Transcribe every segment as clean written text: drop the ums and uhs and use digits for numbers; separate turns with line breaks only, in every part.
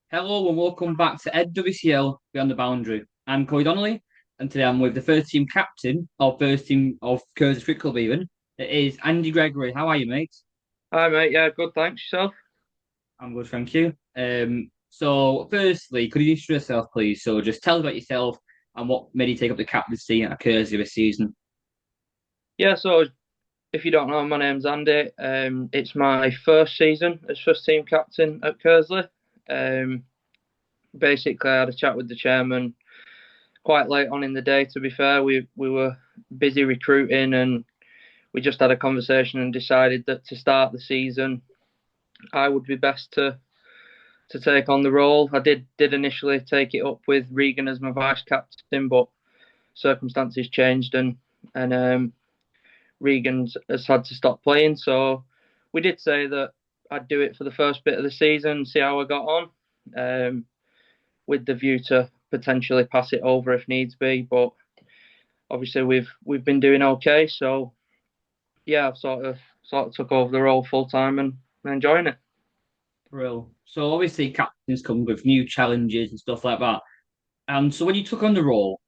Hello and welcome back to NWCL Beyond the Boundary. I'm Corey Donnelly, and today I'm with the first team captain of first team of Kearsley Cricket Club even. It is Andy Gregory. How are you, mate?
Hi mate, yeah, good, thanks yourself.
I'm good, thank you. So firstly, could you introduce yourself, please? So just tell us about yourself and what made you take up the captaincy at Kearsley this season.
Yeah, so if you don't know, my name's Andy. It's my first season as first team captain at Kearsley. Um, Basically, I had a chat with the chairman quite late on in the day. To be fair, we were busy recruiting, and we just had a conversation and decided that to start the season, I would be best to take on the role. I did initially take it up with Regan as my vice captain, but circumstances changed, and Regan has had to stop playing. So we did say that I'd do it for the first bit of the season, see how I got on, um, with the view to potentially pass it over if needs be. But obviously we've been doing okay. So yeah, I've sort of took over the role full time and enjoying it.
Brill. So obviously captains come with new challenges and stuff like that. And so when you took on the role,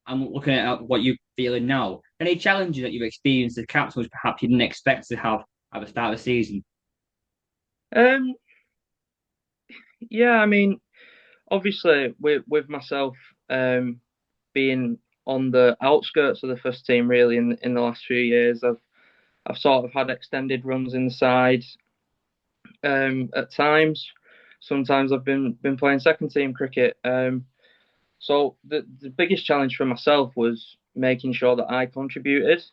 I'm looking at what you're feeling now. Any challenges that you've experienced as captain which perhaps you didn't expect to have at the start of the season?
Um, yeah, I mean, obviously with myself being on the outskirts of the first team really in the last few years, I've sort of had extended runs in the side at times. Sometimes I've been playing second team cricket. So the biggest challenge for myself was making sure that I contributed.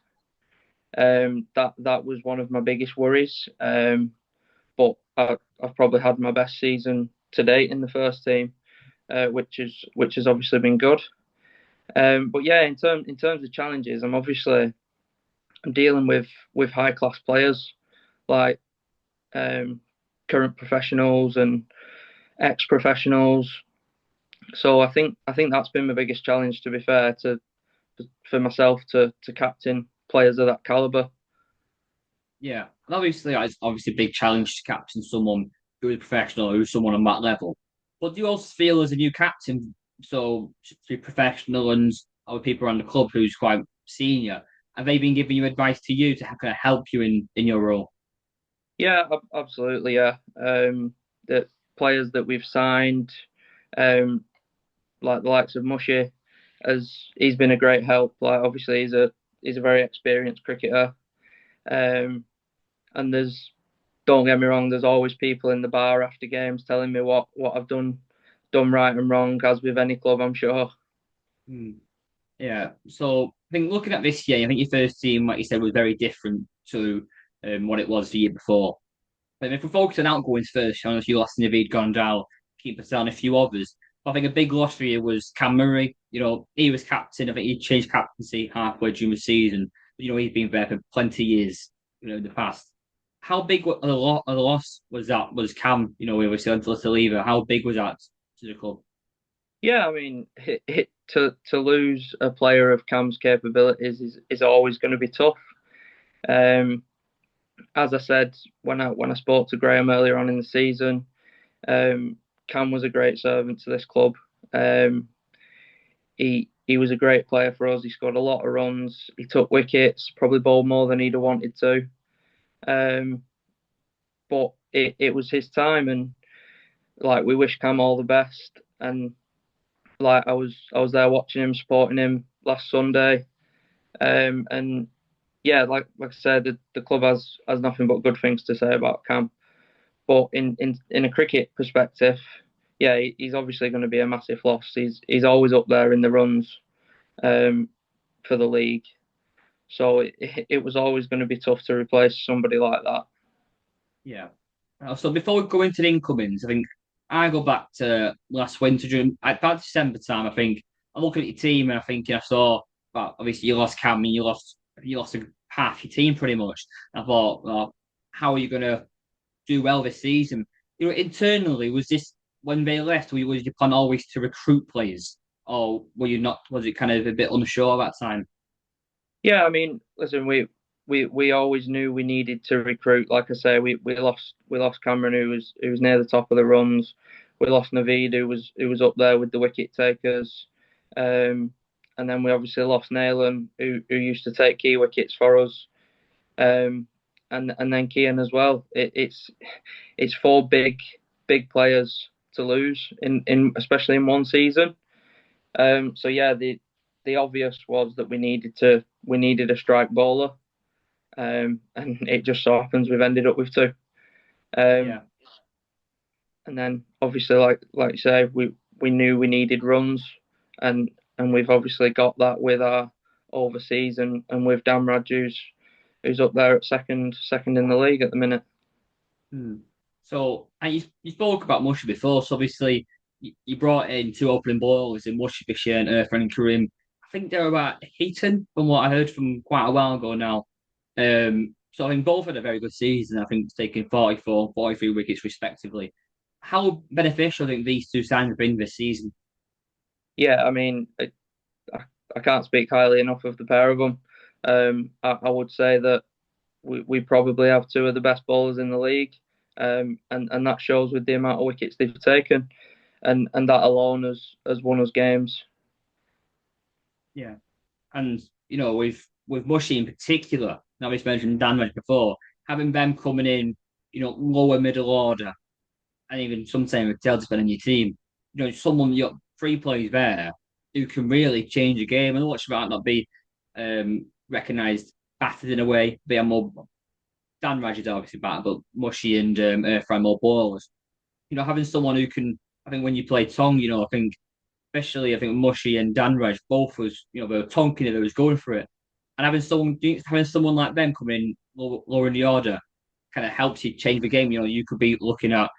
That was one of my biggest worries. But I've probably had my best season to date in the first team, which has obviously been good. But yeah, in terms of challenges, I'm dealing with high class players like um, current professionals and ex professionals. So I think that's been my biggest challenge. To be fair, to for myself to captain players of that caliber.
Yeah, and obviously it's obviously a big challenge to captain someone who is professional, who's someone on that level. But do you also feel as a new captain, so to be professional and other people around the club who's quite senior, have they been giving you advice to you to kind of help you in your role?
Yeah, absolutely. Yeah, the players that we've signed, um, like the likes of Mushy, as he's been a great help. Like obviously he's a very experienced cricketer. Um, and don't get me wrong, there's always people in the bar after games telling me what I've done right and wrong, as with any club, I'm sure.
Hmm. Yeah, so I think looking at this year, I think your first team, like you said, was very different to what it was the year before. But if we focus on outgoings first, I know you lost Naveed Gondal, keep us down a few others. But I think a big loss for you was Cam Murray. You know, he was captain. I think he changed captaincy halfway during the season. But, you know, he's been there for plenty of years, you know, in the past. How big of a loss was that? Was Cam, you know, we were still to leave it. How big was that to the club?
Yeah, I mean, to lose a player of Cam's capabilities is always going to be tough. Um, as I said when I spoke to Graham earlier on in the season, um, Cam was a great servant to this club. Um, he was a great player for us. He scored a lot of runs. He took wickets, probably bowled more than he'd have wanted to. Um, but it was his time, and like we wish Cam all the best. And like I was there watching him, supporting him last Sunday. And yeah, like I said, the club has nothing but good things to say about Cam. But in a cricket perspective, yeah, he's obviously going to be a massive loss. He's always up there in the runs um, for the league. So it was always going to be tough to replace somebody like that.
Yeah. So before we go into the incomings, I think I go back to last winter during about December time. I think I'm looking at your team and I think I saw, well, obviously you lost Cam and you lost half your team pretty much. I thought, well, how are you going to do well this season? You know, internally, was this when they left? Was your plan always to recruit players, or were you not? Was it kind of a bit unsure at that time?
Yeah, I mean, listen, we always knew we needed to recruit. Like I say, we lost Cameron, who was near the top of the runs. we lost Naveed, who was up there with the wicket takers, and then we obviously lost Nayland, who used to take key wickets for us, um, and then Kian as well. It's four big players to lose in especially in one season. So yeah, the obvious was that we needed a strike bowler, and it just so happens we've ended up with two. Um,
Yeah.
and then obviously, like you say, we knew we needed runs, and we've obviously got that with our overseas and with Damraj, who's up there at second in the league at the minute.
Hmm. So, and you spoke about Mushy before. So obviously, you brought in two opening bowlers in Mushy this year and Irfan and Karim. I think they're about hitting from what I heard from quite a while ago now. So I think both had a very good season. I think taking 44, 43 wickets respectively. How beneficial do you think these two signings have been this season?
Yeah, I mean, I, I can't speak highly enough of the pair of them. I would say that we probably have two of the best bowlers in the league, and that shows with the amount of wickets they've taken, and that alone has won us games.
Yeah. And with Mushy in particular, now we've mentioned Dan before, having them coming in, lower middle order, and even sometimes with tail depending on your team, someone you got three players there who can really change a game. And watch might not be recognised battered in a way. They are more Dan Raj is obviously better, but Mushy and Irfan more ballers. Having someone who can, I think when you play Tong, I think especially I think Mushy and Dan Raj both was, they were tonking it, they was going for it. And having someone like them come in lower in the order kind of helps you change the game. You could be looking at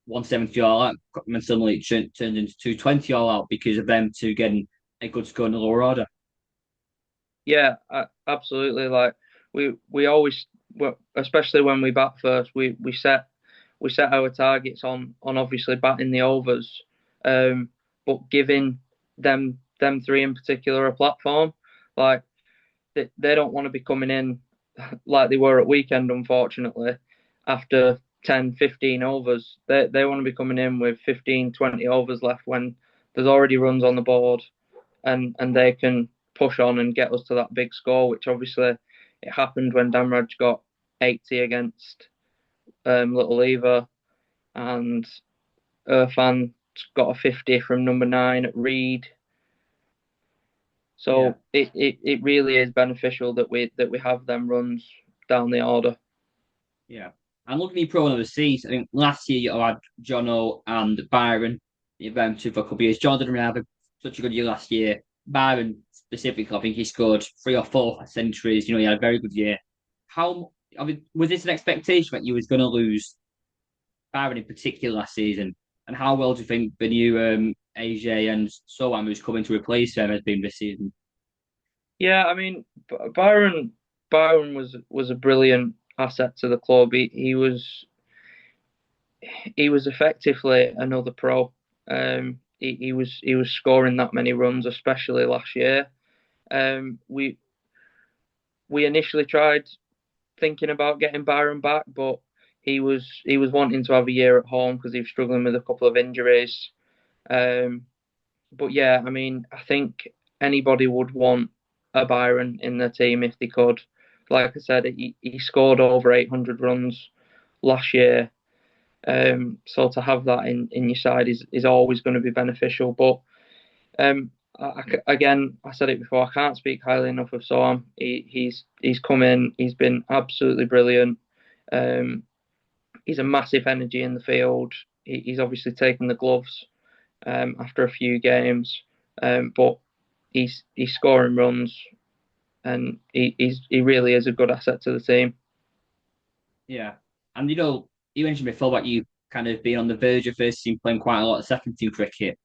170 all out, and suddenly it turns into 220 all out because of them two getting a good score in the lower order.
Yeah, absolutely. Like we always, well, especially when we bat first, we set our targets on obviously batting the overs, but giving them three in particular a platform. Like they don't want to be coming in like they were at weekend, unfortunately, after 10, 15 overs. They want to be coming in with 15, 20 overs left when there's already runs on the board, and they can push on and get us to that big score, which obviously it happened when Damraj got 80 against Little Lever, and Irfan got a 50 from number 9 at Reed.
Yeah,
So it really is beneficial that we have them runs down the order.
yeah. And looking at your pro overseas, I think last year you had Jono and Byron. You've been two for a couple of years. John didn't really have such a good year last year. Byron specifically, I think he scored three or four centuries. He had a very good year. I mean, was this an expectation that you was going to lose Byron in particular last season? And how well do you think the new AJ and so on who's coming to replace them has been this season?
Yeah, I mean Byron was a brilliant asset to the club. He was effectively another pro. He was scoring that many runs, especially last year. We initially tried thinking about getting Byron back, but he was wanting to have a year at home because he was struggling with a couple of injuries. Um, but yeah, I mean, I think anybody would want a Byron in their team if they could. Like I said, he scored over 800 runs last year. So to have that in your side is always going to be beneficial. But again, I said it before. I can't speak highly enough of Soam. He's come in. He's been absolutely brilliant. Um, he's a massive energy in the field. He's obviously taken the gloves after a few games, but he's scoring runs, and he really is a good asset to the team.
Yeah. And you mentioned before about you kind of being on the verge of first team playing quite a lot of second team cricket.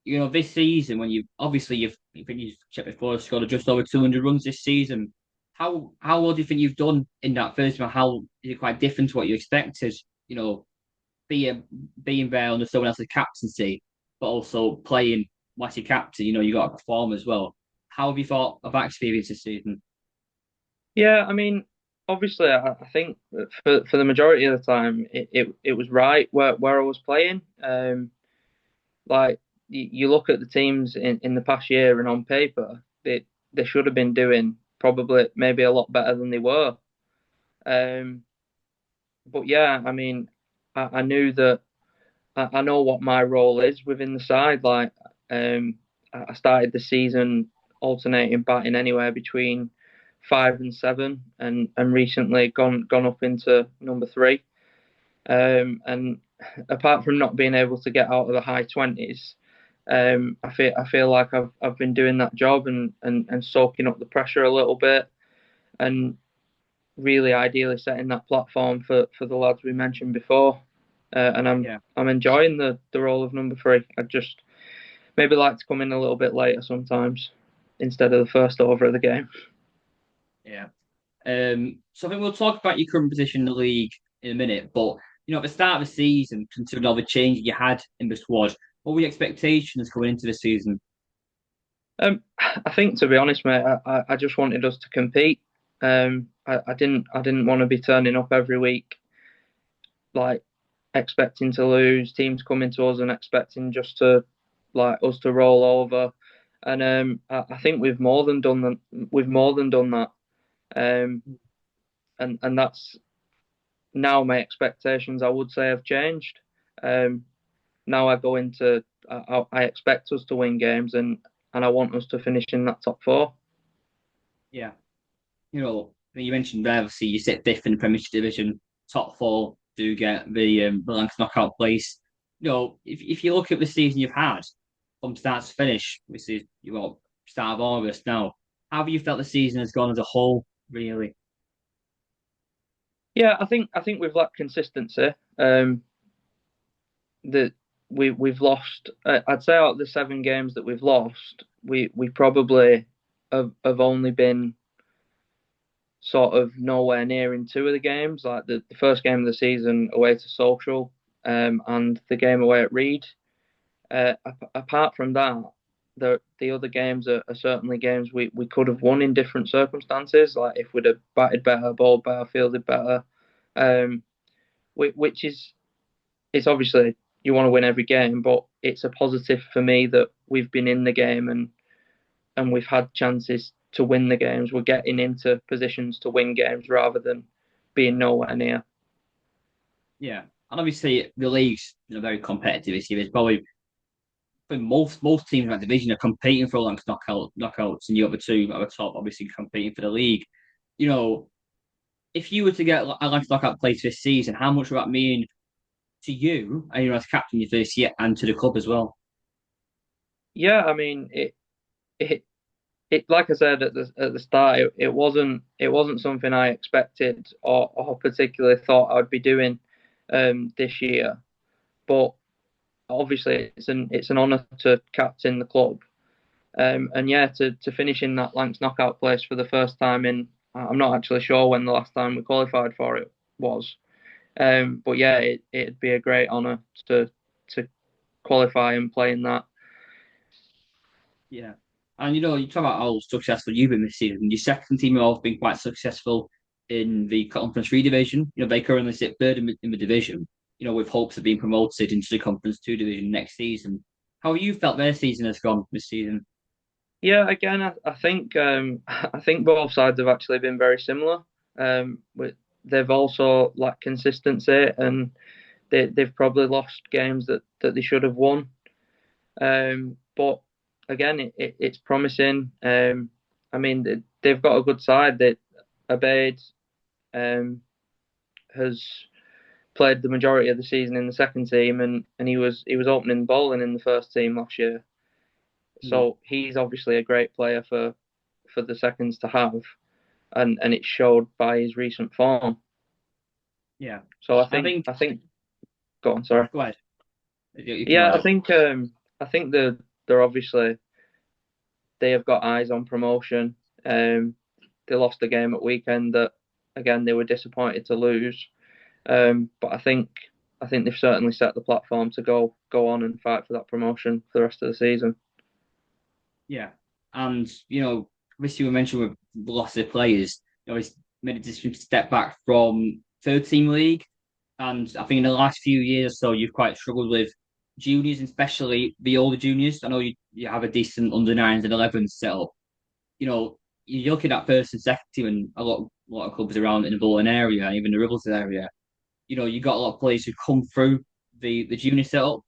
This season when you've checked before scored just over 200 runs this season. How well do you think you've done in that first one? How is it quite different to what you expected? You know, being being there under someone else's captaincy, but also playing like your captain. You got to perform as well. How have you thought of that experience this season?
Yeah, I mean, obviously, I think for the majority of the time, it was right where I was playing. Like you look at the teams in the past year, and on paper, they should have been doing probably maybe a lot better than they were. Um, but yeah, I mean, I knew that I know what my role is within the side. Like, I started the season alternating batting anywhere between 5 and 7, and recently gone up into number 3. And apart from not being able to get out of the high 20s, I feel like I've been doing that job and soaking up the pressure a little bit, and really ideally setting that platform for the lads we mentioned before. And
Yeah,
I'm enjoying the role of number 3. I just maybe like to come in a little bit later sometimes instead of the first over of the game.
yeah. So I think we'll talk about your current position in the league in a minute, but at the start of the season, considering all the changes you had in the squad, what were your expectations going into the season?
I think, to be honest, mate, I just wanted us to compete. I didn't want to be turning up every week like expecting to lose, teams coming to us and expecting just to like us to roll over. And I think we've more than done that. We've more than done that. Um, and that's now my expectations. I would say have changed. Um, Now I go into I expect us to win games, and I want us to finish in that top 4.
Yeah, you mentioned there, obviously you sit fifth in the Premiership division, top four do get the Lancs knockout place. If you look at the season you've had from start to finish, which is start of August now, how have you felt the season has gone as a whole, really?
Yeah, I think we've lacked consistency. That we've lost. I'd say out of the 7 games that we've lost, we probably have only been sort of nowhere near in 2 of the games. Like the first game of the season away to Social, and the game away at Reed. Apart from that, the other games are certainly games we could have won in different circumstances. Like if we'd have batted better, bowled better, fielded better, um, which is it's obviously you want to win every game, but it's a positive for me that we've been in the game and we've had chances to win the games. We're getting into positions to win games rather than being nowhere near.
Yeah, and obviously the league's very competitive this year. It's probably most teams in that division are competing for Lancs knockouts, and the other two at the top obviously competing for the league. You know, if you were to get a Lancs knockout place this season, how much would that mean to you, and as captain your first year, and to the club as well?
Yeah, I mean it like I said at the start, it wasn't something I expected or particularly thought I'd be doing this year. But obviously, it's an honour to captain the club, and yeah, to finish in that Lancs knockout place for the first time in. I'm not actually sure when the last time we qualified for it was, but yeah, it'd be a great honour to qualify and play in that.
Yeah. And you talk about how successful you've been this season. Your second team have all been quite successful in the Conference 3 division. They currently sit third in the division, with hopes of being promoted into the Conference 2 division next season. How have you felt their season has gone this season?
Yeah, again, I think I think both sides have actually been very similar. They've also lacked consistency, and they've probably lost games that they should have won. But again, it's promising. I mean, they've got a good side. That Abaid has played the majority of the season in the second team, and he was opening bowling in the first team last year.
Yeah.
So he's obviously a great player for the seconds to have, and it showed by his recent form.
Yeah.
So I
I
think
think,
I think go on, sorry.
go ahead. You can
Yeah,
add.
I think they're obviously they have got eyes on promotion. Um, they lost a game at weekend that again they were disappointed to lose. But I think they've certainly set the platform to go on and fight for that promotion for the rest of the season.
Yeah. And, obviously we mentioned with lots of players, he's made a distinct step back from third team league. And I think in the last few years or so, you've quite struggled with juniors, especially the older juniors. I know you have a decent under nines and 11s set up. You know, you look at that first and second team, and a lot of clubs around in the Bolton area, even the Rublesdale area. You know, you got a lot of players who come through the junior setup.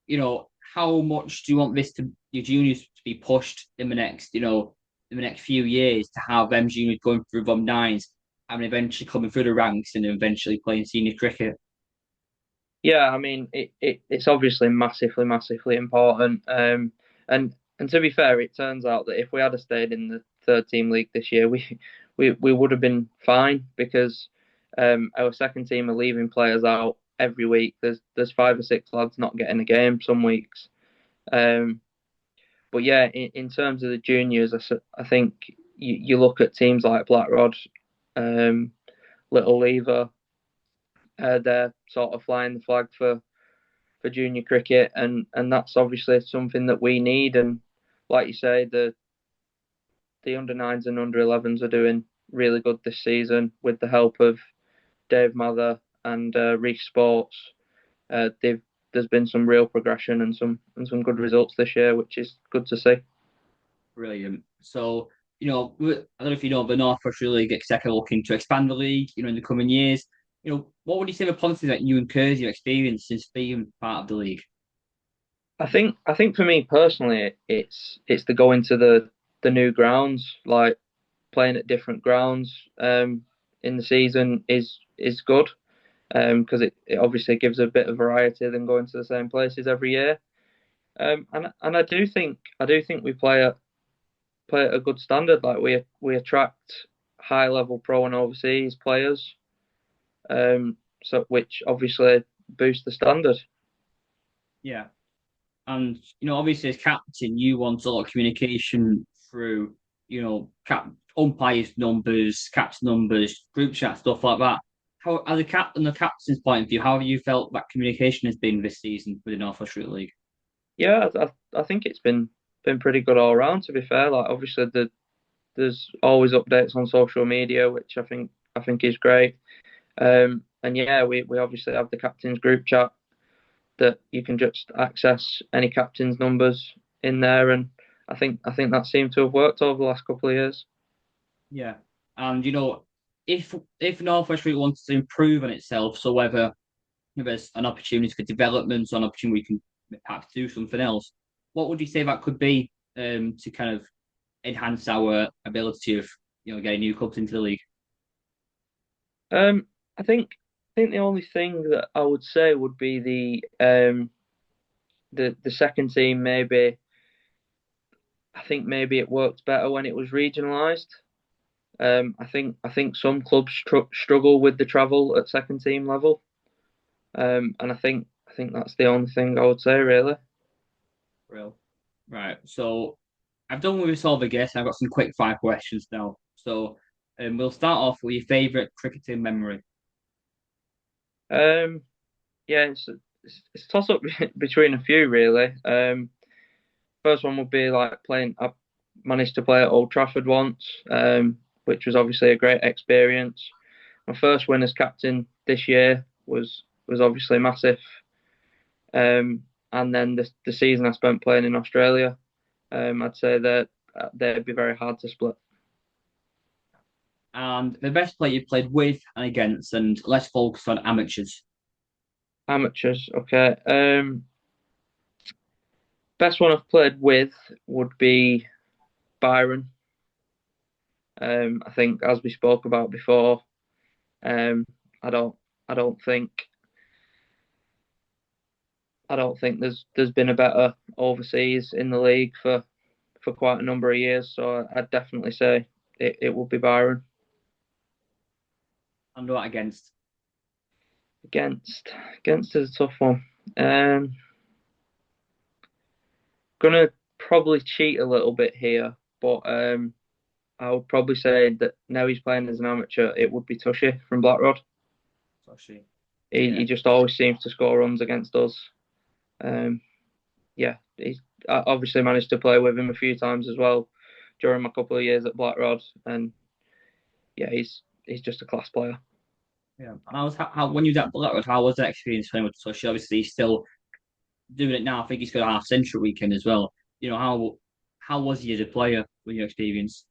You know, how much do you want this to your juniors to be pushed in the next, in the next few years to have them juniors going through them nines and eventually coming through the ranks and eventually playing senior cricket?
Yeah, I mean, it's obviously massively, massively important. And to be fair, it turns out that if we had stayed in the third team league this year, we would have been fine because our second team are leaving players out every week. There's 5 or 6 lads not getting a game some weeks. Um, but yeah, in terms of the juniors, I think you look at teams like Blackrod, um, Little Lever, they're sort of flying the flag for junior cricket, and that's obviously something that we need. And like you say, the under nines and under 11s are doing really good this season with the help of Dave Mather and Reece Sports. They've There's been some real progression and some good results this year, which is good to see.
Brilliant. So, I don't know if you know, but Northwest really get second looking to expand the league, in the coming years. What would you say the positives that you and Kearsley have experienced since being part of the league?
I think for me personally, it's the going to the new grounds, like playing at different grounds in the season is good because it obviously gives a bit of variety than going to the same places every year. And I do think we play at a good standard. Like we attract high level pro and overseas players, so which obviously boosts the standard.
Yeah. And, obviously as captain, you want a lot of communication through, umpires numbers, captain numbers, group chat, stuff like that. How, as a captain, the captain's point of view, how have you felt that communication has been this season with the North West Street League?
Yeah, I think it's been pretty good all around. To be fair, like obviously there's always updates on social media, which I think is great. And yeah, we obviously have the captain's group chat that you can just access any captain's numbers in there, and I think that seemed to have worked over the last couple of years.
Yeah. And, if North West Street wants to improve on itself, so whether there's an opportunity for development or an opportunity we can perhaps do something else, what would you say that could be to kind of enhance our ability of getting new clubs into the league?
I think the only thing that I would say would be the second team. Maybe I think maybe it worked better when it was regionalised. I think some clubs struggle with the travel at second team level, and I think that's the only thing I would say really.
Real. Right. So I've done with all the guests. I've got some quick fire questions now. So we'll start off with your favourite cricketing memory.
Um, yeah, it's toss up between a few really. First one would be like playing. I managed to play at Old Trafford once, which was obviously a great experience. My first win as captain this year was obviously massive. And then the season I spent playing in Australia, I'd say that they'd be very hard to split.
And the best player you played with and against, and let's focus on amateurs.
Amateurs, okay. Best one I've played with would be Byron. I think as we spoke about before, um, I don't I don't think I don't think there's been a better overseas in the league for quite a number of years. So I'd definitely say it would be Byron.
And what against?
Against against is a tough one. Um, Gonna probably cheat a little bit here, but I would probably say that now he's playing as an amateur, it would be Tushy from Blackrod.
Actually,
He
yeah.
just always seems to score runs against us. Um, yeah, I obviously managed to play with him a few times as well during my couple of years at Blackrod, and yeah, he's just a class player.
Yeah. And I was how when you was at Blackwood, how was that experience playing with Tush? Obviously, he's still doing it now. I think he's got a half century weekend as well. How was he as a player with your experience?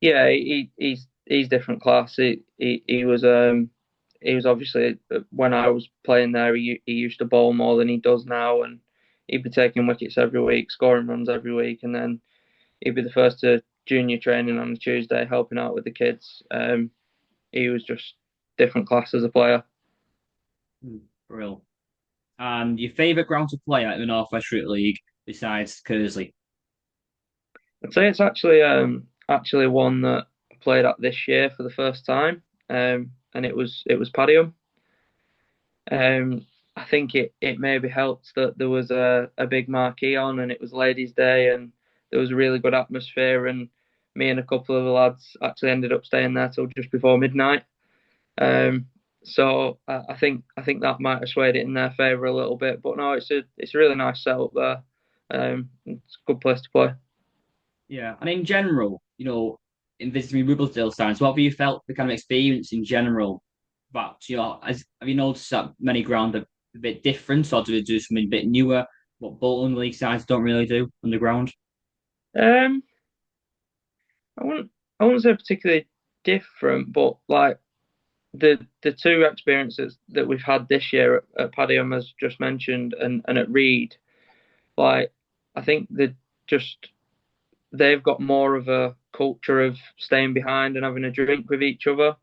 Yeah, he's different class. He was obviously when I was playing there, he used to bowl more than he does now, and he'd be taking wickets every week, scoring runs every week, and then he'd be the first to junior training on a Tuesday, helping out with the kids. He was just different class as a player.
Brill. And your favourite ground to play at in the North West Cricket League besides Kearsley?
I'd say it's actually one that I played at this year for the first time, and it was Padiham. I think it maybe helped that there was a big marquee on and it was Ladies' Day and there was a really good atmosphere and me and a couple of the lads actually ended up staying there till just before midnight. Um, so I think that might have swayed it in their favour a little bit, but no, it's a really nice setup there. It's a good place to play.
Yeah, and in general, in visiting Rublesdale stands, what have you felt the kind of experience in general? But have you noticed that many ground are a bit different, or do they do something a bit newer? What Bolton League sides don't really do underground?
Um, I wouldn't say particularly different, but like the two experiences that we've had this year at Padiham, as just mentioned, and at Reed, like I think just they've got more of a culture of staying behind and having a drink with each other.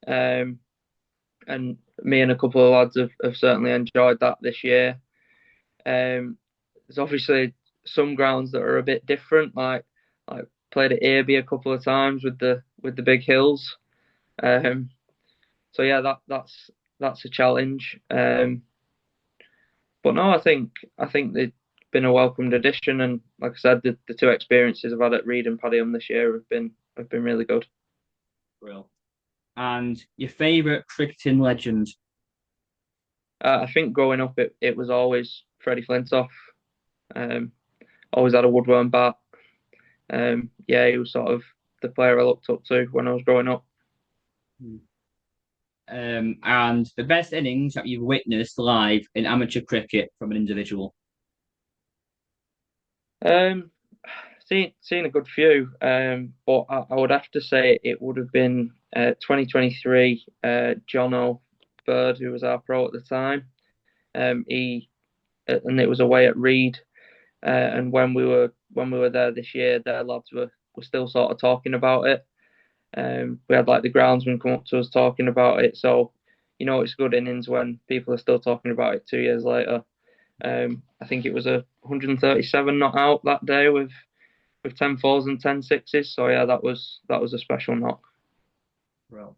Um, and me and a couple of lads have certainly enjoyed that this year. There's obviously some grounds that are a bit different, like played at Airby a couple of times with the big hills. Um, so yeah, that's a challenge. But no, I think they've been a welcomed addition, and like I said, the two experiences I've had at Reed and Padiham this year have been really good.
Real. And your favourite cricketing legend?
I think growing up, it was always Freddie Flintoff. Um, always had a woodworm bat. Yeah, he was sort of the player I looked up to when I was growing up.
And the best innings that you've witnessed live in amateur cricket from an individual?
Um, seen a good few, but I would have to say it would have been 2023. Jono Bird, who was our pro at the time, he and it was away at Reed. And when we were there this year, their lads were still sort of talking about it. We had like the groundsman come up to us talking about it. So, it's good innings when people are still talking about it 2 years later. I think it was a 137 not out that day with 10 fours and 10 sixes. So yeah, that was a special knock.
Real.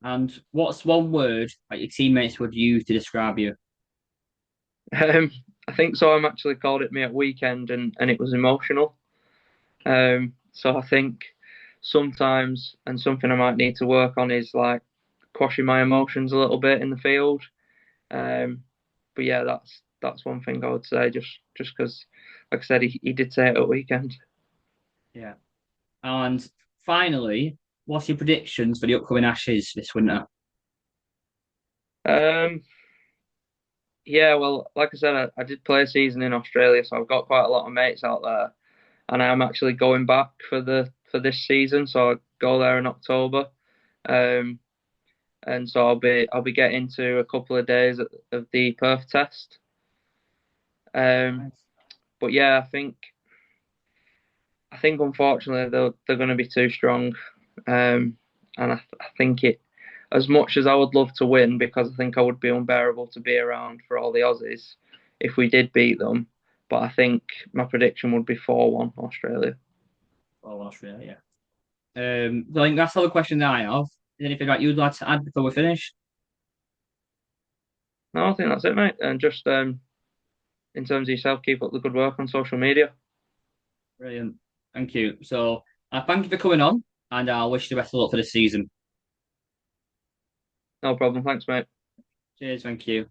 And what's one word that your teammates would use to describe you?
Um, I think so. I'm actually called it me at weekend, and it was emotional. So I think sometimes, and something I might need to work on is like quashing my emotions a little bit in the field. Um, but yeah, that's one thing I would say. Just because, like I said, he did say it at weekend.
Yeah. And finally, what's your predictions for the upcoming Ashes this winter?
Um, yeah, well, like I said, I did play a season in Australia, so I've got quite a lot of mates out there, and I'm actually going back for this season, so I go there in October. Um, and so I'll be getting to a couple of days of the Perth test. Um,
Nice.
but yeah, I think unfortunately they're going to be too strong, and I think it as much as I would love to win because I think I would be unbearable to be around for all the Aussies if we did beat them. But I think my prediction would be 4-1 Australia.
Oh, Australia. So I think that's all the questions I have. Is there anything that you'd like to add before we finish?
No, I think that's it, mate. And just in terms of yourself, keep up the good work on social media.
Brilliant. Thank you. So thank you for coming on, and I wish you the best of luck for the season.
No problem. Thanks, mate.
Cheers. Thank you.